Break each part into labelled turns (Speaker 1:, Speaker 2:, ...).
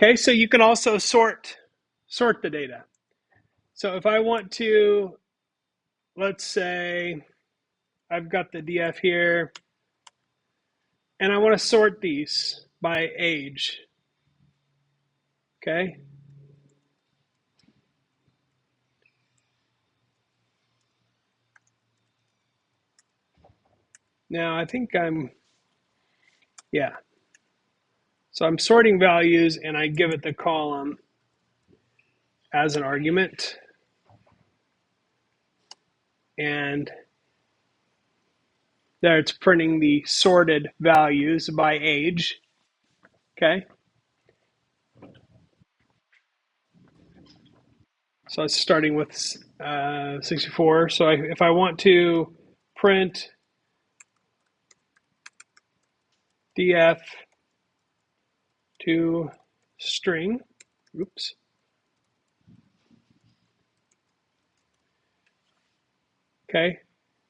Speaker 1: Okay, so you can also sort the data. So if I want to, let's say I've got the DF here, and I want to sort these by age. Okay. Now I think yeah. So I'm sorting values and I give it the column as an argument. And there it's printing the sorted values by age. Okay. So it's starting with 64. So if I want to print df to string, oops. Okay.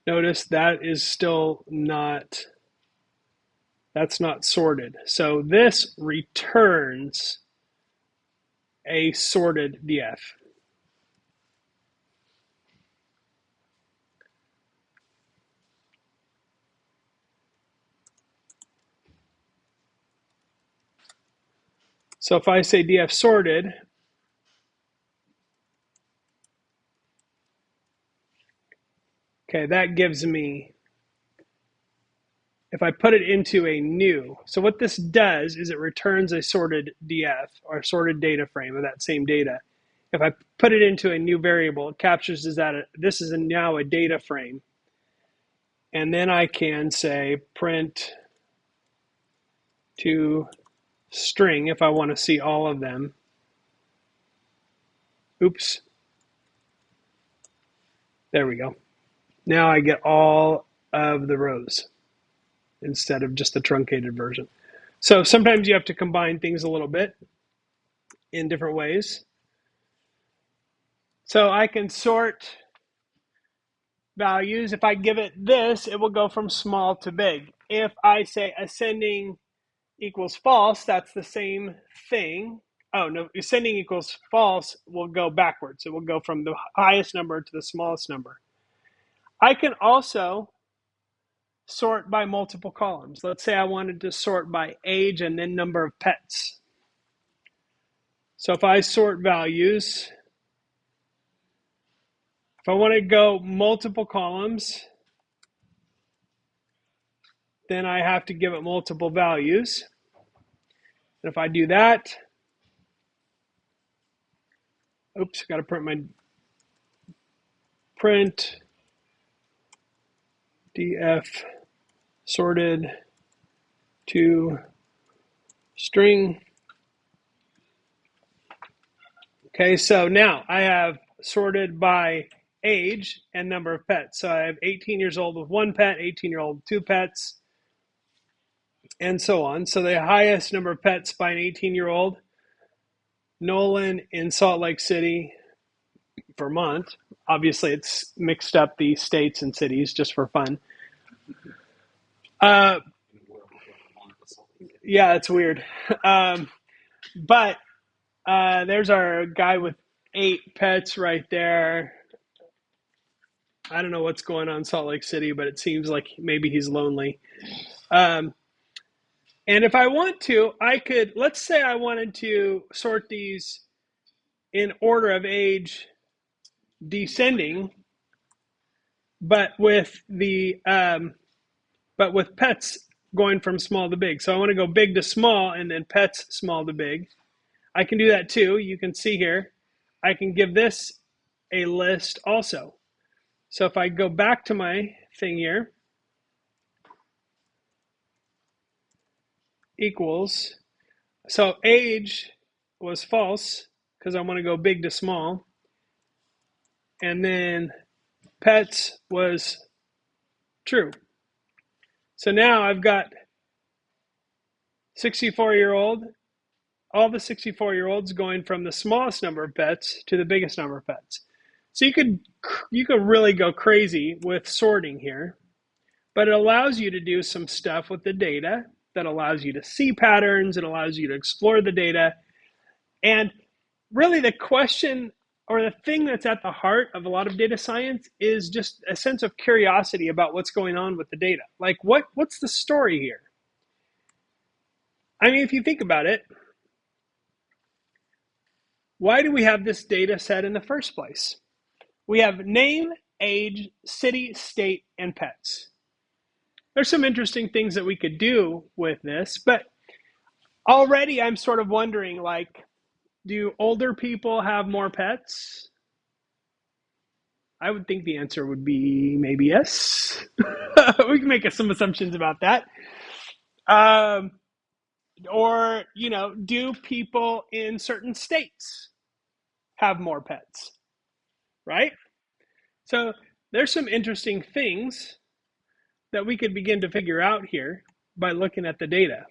Speaker 1: Notice that is still not, that's not sorted. So this returns a sorted df. So if I say df sorted, okay, that gives me, if I put it into a new, so what this does is it returns a sorted df or sorted data frame of that same data. If I put it into a new variable, it captures that this is now a data frame. And then I can say print to string if I want to see all of them. Oops. There we go. Now I get all of the rows instead of just the truncated version. So sometimes you have to combine things a little bit in different ways. So I can sort values. If I give it this, it will go from small to big. If I say ascending equals false, that's the same thing. Oh, no, ascending equals false will go backwards. It will go from the highest number to the smallest number. I can also sort by multiple columns. Let's say I wanted to sort by age and then number of pets. So if I sort values, if I want to go multiple columns, then I have to give it multiple values. And if I do that, oops, got to print df sorted to string. Okay, so now I have sorted by age and number of pets. So I have 18 years old with one pet, 18-year-old with two pets, and so on. So the highest number of pets by an 18-year-old, Nolan in Salt Lake City, Vermont. Obviously, it's mixed up the states and cities just for fun. Yeah, it's weird. But there's our guy with 8 pets right there. I don't know what's going on in Salt Lake City, but it seems like maybe he's lonely. Um, and if I want to, I could, let's say I wanted to sort these in order of age descending, but with pets going from small to big. So I want to go big to small and then pets small to big. I can do that too. You can see here, I can give this a list also. So if I go back to my thing here, equals, so age was false because I want to go big to small. And then pets was true. So now I've got 64-year-old, all the 64-year-olds going from the smallest number of pets to the biggest number of pets. So you could really go crazy with sorting here, but it allows you to do some stuff with the data that allows you to see patterns. It allows you to explore the data. And really the question or the thing that's at the heart of a lot of data science is just a sense of curiosity about what's going on with the data. Like what's the story here? I mean, if you think about it, why do we have this data set in the first place? We have name, age, city, state, and pets. There's some interesting things that we could do with this, but already I'm sort of wondering, like, do older people have more pets? I would think the answer would be maybe yes. We can make some assumptions about that. Um, or, do people in certain states have more pets? Right? So there's some interesting things that we could begin to figure out here by looking at the data.